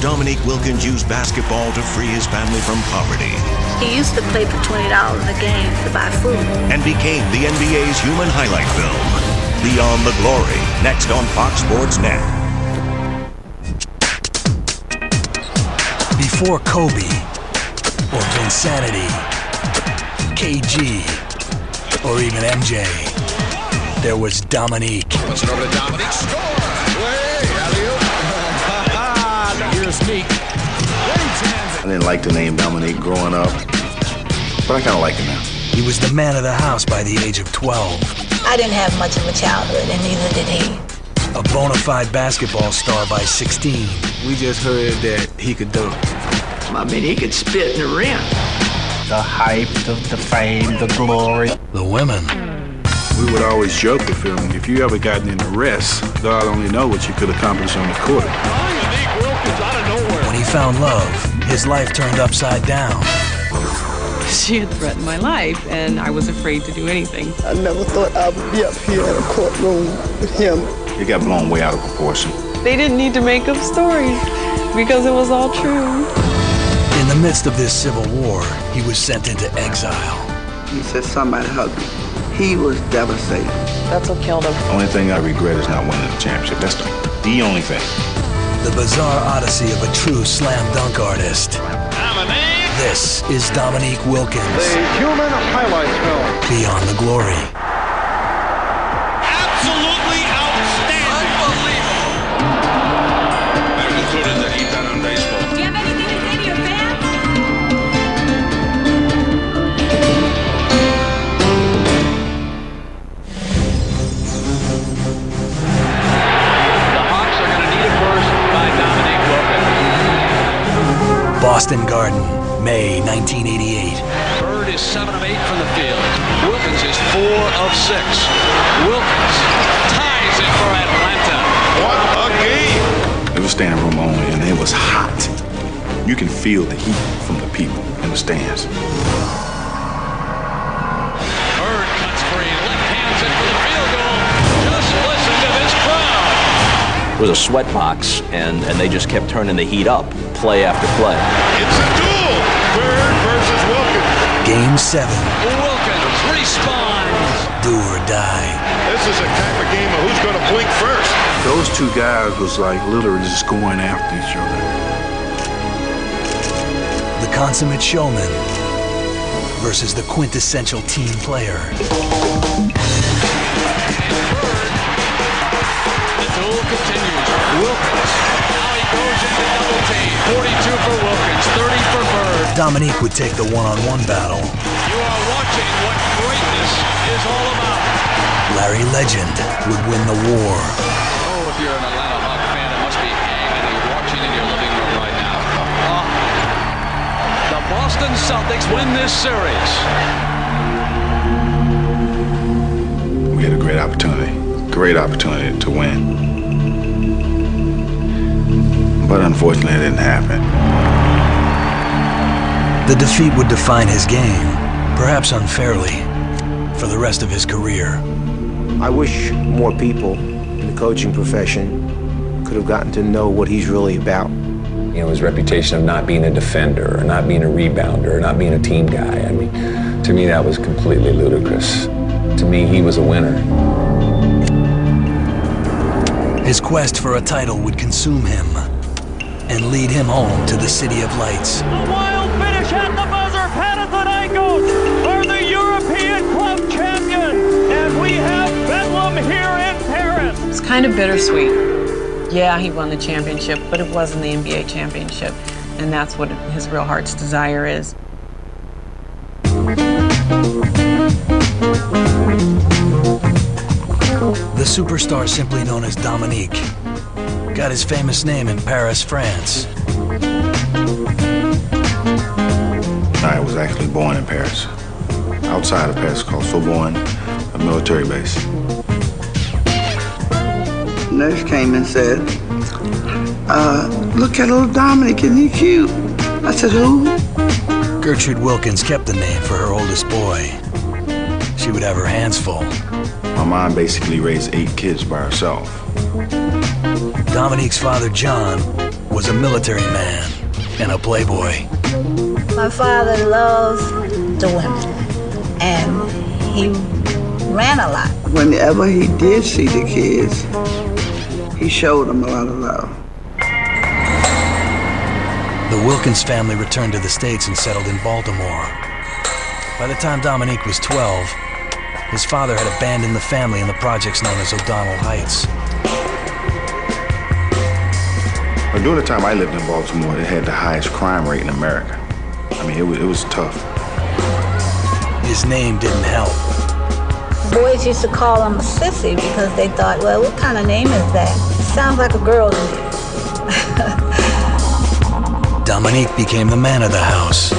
Dominique Wilkins used basketball to free his family from poverty. He used to play for $20 a game to buy food. And became the NBA's human highlight film, Beyond the Glory, next on Fox Sports Net. Before Kobe, or Vinsanity, KG, or even MJ, there was Dominique. Puts it over to Dominique. Score! Way, alley-oop. Here's Meek. I didn't like the name Dominique growing up, but I kind of like it now. He was the man of the house by the age of 12. I didn't have much of a childhood, and neither did he. A bona fide basketball star by 16. We just heard that he could dunk. I mean, he could spit in the rim. The hype, the fame, the glory. The women. We would always joke with him, if you ever gotten in the rest, God only know what you could accomplish on the court. Dominique Wilkins out of nowhere. When he found love, his life turned upside down. She had threatened my life, and I was afraid to do anything. I never thought I would be up here in a courtroom with him. It got blown way out of proportion. They didn't need to make up stories because it was all true. In the midst of this civil war, he was sent into exile. He said somebody hugged me. He was devastated. That's what killed him. The only thing I regret is not winning the championship. That's the only thing. The bizarre odyssey of a true slam dunk artist. Dominique! This is Dominique Wilkins. The human highlights film. Beyond the Glory. Absolutely outstanding. Unbelievable. Better concluded that he done on baseball. Do you have anything to say to your fans? The Hawks are going to need a first by Dominique Wilkins. Boston Garden, May 1988. Bird is 7 of 8 from the field. Wilkins is 4 of 6. Wilkins ties it for Atlanta. What a game! It was standing room only, and it was hot. You can feel the heat from the people in the stands. Bird cuts free, left hands it for the field goal. Just listen to this crowd. It was a sweat box, and they just kept turning the heat up, play after play. It's a duel! Bird versus Wilkins. Game 7. Wilkins responds. Do or die. This is a type of game of who's going to blink first. Those two guys was like literally just going after each other. The consummate showman versus the quintessential team player. The duel continues. Wilkins. Now he goes into double team. 42 for Wilkins, 30 for Bird. Dominique would take the one-on-one battle. You are watching what greatness is all about. Larry Legend would win the war. Oh, if you're an Atlanta Hawk fan, it must be hanging. You're watching in your living room right now. The Boston Celtics win this series. We had a great opportunity to win. But unfortunately, it didn't happen. The defeat would define his game, perhaps unfairly, for the rest of his career. I wish more people in the coaching profession could have gotten to know what he's really about. You know, his reputation of not being a defender, or not being a rebounder, or not being a team guy. I mean, to me, that was completely ludicrous. To me, he was a winner. His quest for a title would consume him and lead him home to the City of Lights. The wild finish at the buzzer. Panathinaikos are the European club champions, and we have Bedlam here in Paris. It's kind of bittersweet. Yeah, he won the championship, but it wasn't the NBA championship, and that's what his real heart's desire is. The superstar simply known as Dominique got his famous name in Paris, France. I was actually born in Paris. Outside of Paris, called Sorbonne, a military base. Nurse came and said, look at little Dominic, isn't he cute? I said, who? Gertrude Wilkins kept the name for her oldest boy. She would have her hands full. My mom basically raised 8 kids by herself. Dominique's father, John, was a military man and a playboy. My father loves the women, and he ran a lot. Whenever he did see the kids, he showed them a lot of love. The Wilkins family returned to the States and settled in Baltimore. By the time Dominique was 12, his father had abandoned the family in the projects known as O'Donnell Heights. During the time I lived in Baltimore, it had the highest crime rate in America. I mean, it was tough. His name didn't help. Boys used to call him a sissy because they thought, well, what kind of name is that? It sounds like a girl's name. Dominique became the man of the house.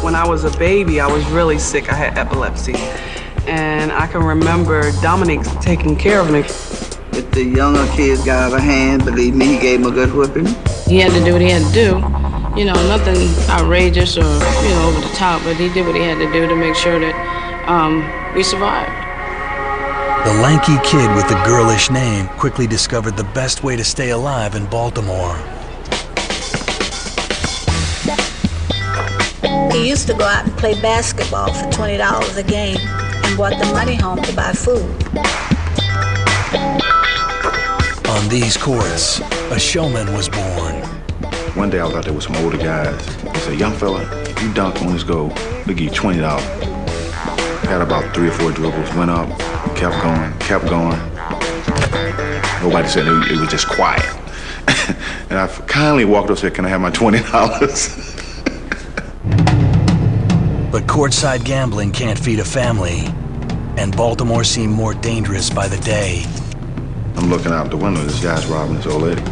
When I was a baby, I was really sick. I had epilepsy. And I can remember Dominique taking care of me. If the younger kids got out of hand, believe me, he gave them a good whipping. He had to do what he had to do. You know, nothing outrageous or, over the top, but he did what he had to do to make sure that we survived. The lanky kid with the girlish name quickly discovered the best way to stay alive in Baltimore. He used to go out and play basketball for $20 a game and brought the money home to buy food. On these courts, a showman was born. One day I was out there with some older guys. He said, young fella, if you dunk on this goal, they'll give you $20. Had about 3 or 4 dribbles, went up, kept going. Nobody said it, it was just quiet. And I kindly walked up and said, can I have my $20? But courtside gambling can't feed a family, and Baltimore seemed more dangerous by the day. I'm looking out the window, this guy's robbing this old lady.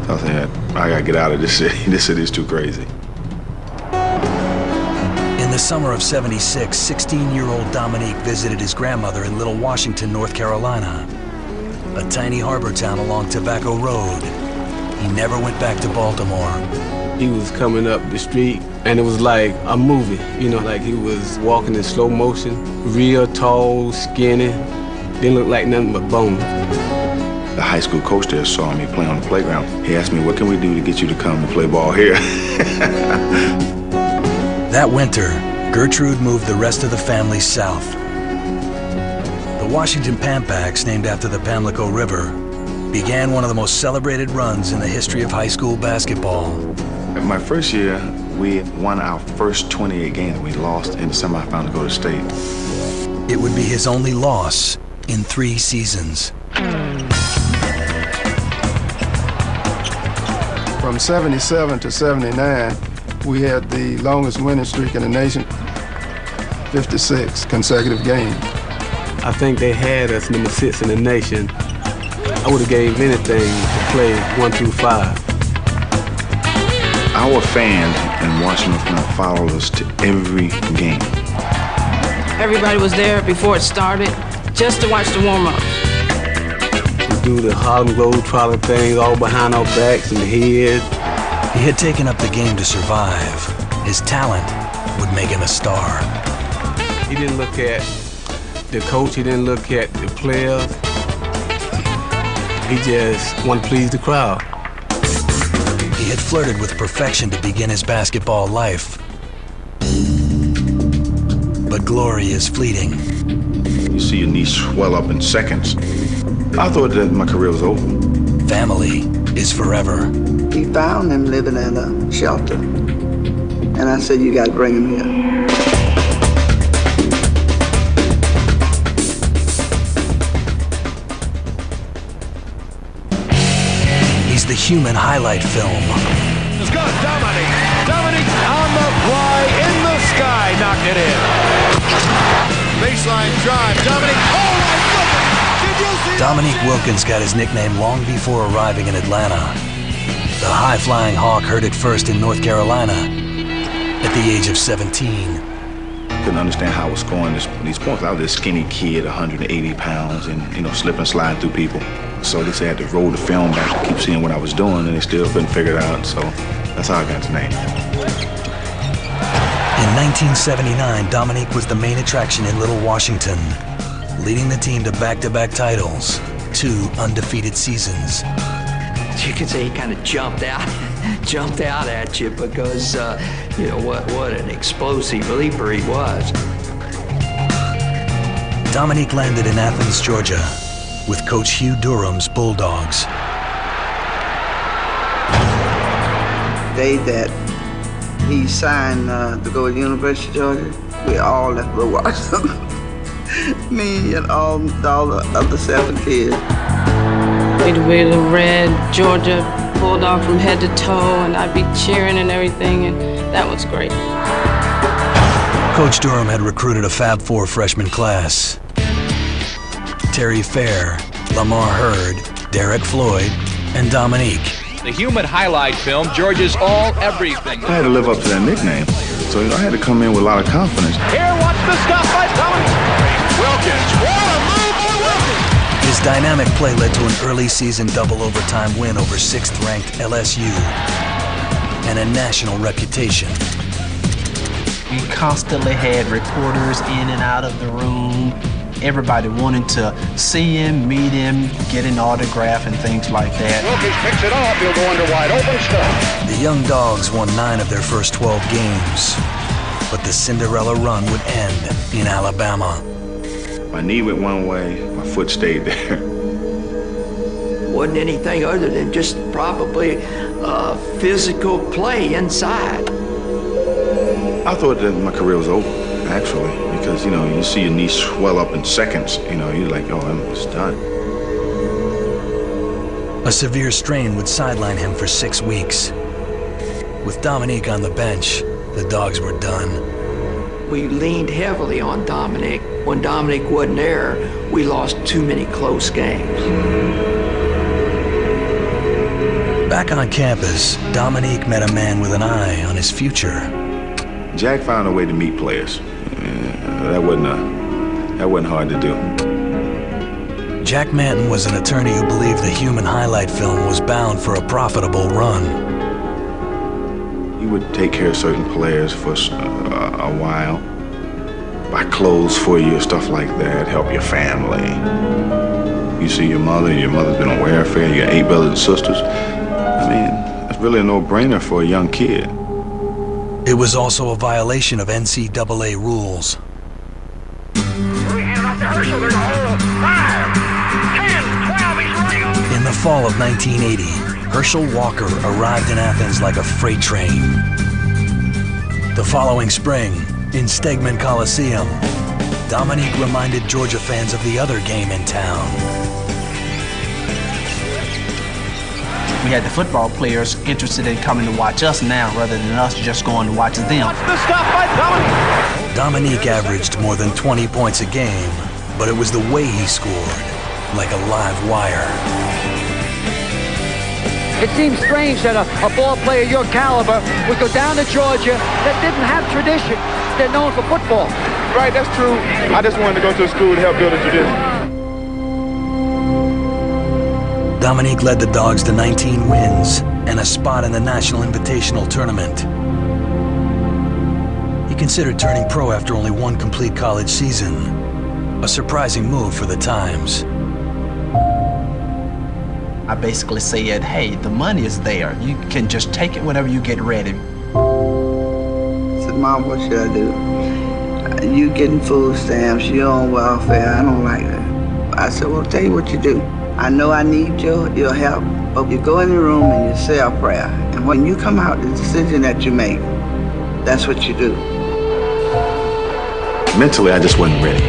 So I said, I gotta get out of this city. This city is too crazy. In the summer of '76, 16-year-old Dominique visited his grandmother in Little Washington, North Carolina, a tiny harbor town along Tobacco Road. He never went back to Baltimore. He was coming up the street, and it was like a movie, like he was walking in slow motion, real tall, skinny, didn't look like nothing but bone. The high school coach there saw me play on the playground. He asked me, what can we do to get you to come and play ball here? That winter, Gertrude moved the rest of the family south. The Washington Pampacks, named after the Pamlico River, began one of the most celebrated runs in the history of high school basketball. In my first year, we won our first 28 games. We lost in the semifinal to go to state. It would be his only loss in 3 seasons. From 77 to 79, we had the longest winning streak in the nation, 56 consecutive games. I think they had us number 6 in the nation. I would have gave anything to play 1 through 5. Our fans in Washington followed us to every game. Everybody was there before it started just to watch the warm-up. We do the Harlem Globetrotter things all behind our backs and heads. He had taken up the game to survive. His talent would make him a star. He didn't look at the coach, he didn't look at the players. He just wanted to please the crowd. He had flirted with perfection to begin his basketball life. But glory is fleeting. You see your knee swell up in seconds. I thought that my career was over. Family is forever. He found him living in a shelter. And I said, you gotta bring him here. He's the human highlight film. Let's go, Dominique. Dominique's on the fly, in the sky, knocked it in. Baseline drive, Dominique. Oh my goodness! Did you see Dominique Wilkins got his nickname long before arriving in Atlanta. The high-flying hawk heard it first in North Carolina at the age of 17. Couldn't understand how I was scoring these points. I was this skinny kid, 180 pounds, and slip and slide through people. So they said I had to roll the film back to keep seeing what I was doing, and they still couldn't figure it out. So that's how I got the name. In 1979, Dominique was the main attraction in Little Washington, leading the team to back-to-back titles, 2 undefeated seasons. you can say he kind of jumped out at you because, you know, what an explosive leaper he was. Dominique landed in Athens, Georgia, with Coach Hugh Durham's Bulldogs. The day that he signed to go to the University of Georgia, we all left the Washington. Me and all the other 7 kids. We'd wear the red Georgia Bulldog from head to toe, and I'd be cheering and everything, and that was great. Coach Durham had recruited a Fab Four freshman class. Terry Fair, Lamar Hurd, Derek Floyd, and Dominique. The human highlight film, Georgia's all everything. I had to live up to that nickname, so I had to come in with a lot of confidence. Here, watch the stuff by Dominique Wilkins. What a move by Wilkins! His dynamic play led to an early season double overtime win over 6th-ranked LSU and a national reputation. We constantly had reporters in and out of the room. Everybody wanting to see him, meet him, get an autograph and things like that. Wilkins picks it off. He'll go under wide open stuff. The young Dogs won 9 of their first 12 games, but the Cinderella run would end in Alabama. My knee went one way, my foot stayed there. Wasn't anything other than just probably physical play inside. I thought that my career was over, actually, because, you know, you see your knee swell up in seconds, you know, you're like, oh, it's done. A severe strain would sideline him for 6 weeks. With Dominique on the bench, the Dogs were done. We leaned heavily on Dominique. When Dominique wasn't there, we lost too many close games. Back on campus, Dominique met a man with an eye on his future. Jack found a way to meet players. That wasn't hard to do. Jack Manton was an attorney who believed the human highlight film was bound for a profitable run. He would take care of certain players for a while, buy clothes for you, stuff like that, help your family. You see your mother's been on welfare, you got 8 brothers and sisters. I mean, it's really a no-brainer for a young kid. It was also a violation of NCAA rules. In the fall of 1980, Herschel Walker arrived in Athens like a freight train. The following spring, in Stegman Coliseum, Dominique reminded Georgia fans of the other game in town. We had the football players interested in coming to watch us now rather than us just going to watch them. Watch the stuff by Dominique. Dominique averaged more than 20 points a game, but it was the way he scored, like a live wire. It seems strange that a ball player your caliber would go down to Georgia that didn't have tradition. They're known for football. Right, that's true. I just wanted to go to a school to help build a tradition. Dominique led the Dogs to 19 wins and a spot in the National Invitational Tournament. He considered turning pro after only 1 complete college season, a surprising move for the times. I basically said, hey, the money is there. You can just take it whenever you get ready. I said, Mom, what should I do? You getting food stamps, you're on welfare, I don't like that. I said, well, tell you what you do. I know I need your help, but you go in the room and you say a prayer. And when you come out, the decision that you make, that's what you do. Mentally, I just wasn't ready.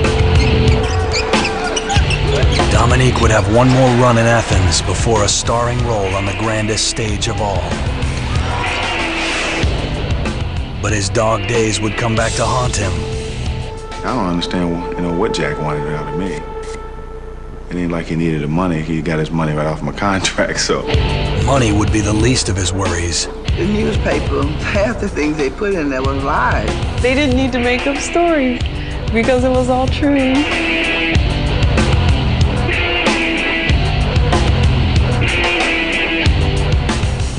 Dominique would have one more run in Athens before a starring role on the grandest stage of all. But his Dog days would come back to haunt him. I don't understand, what Jack wanted out of me. It ain't like he needed the money. He got his money right off my contract, so. Money would be the least of his worries. The newspaper, half the things they put in there was lies. They didn't need to make up stories because it was all true.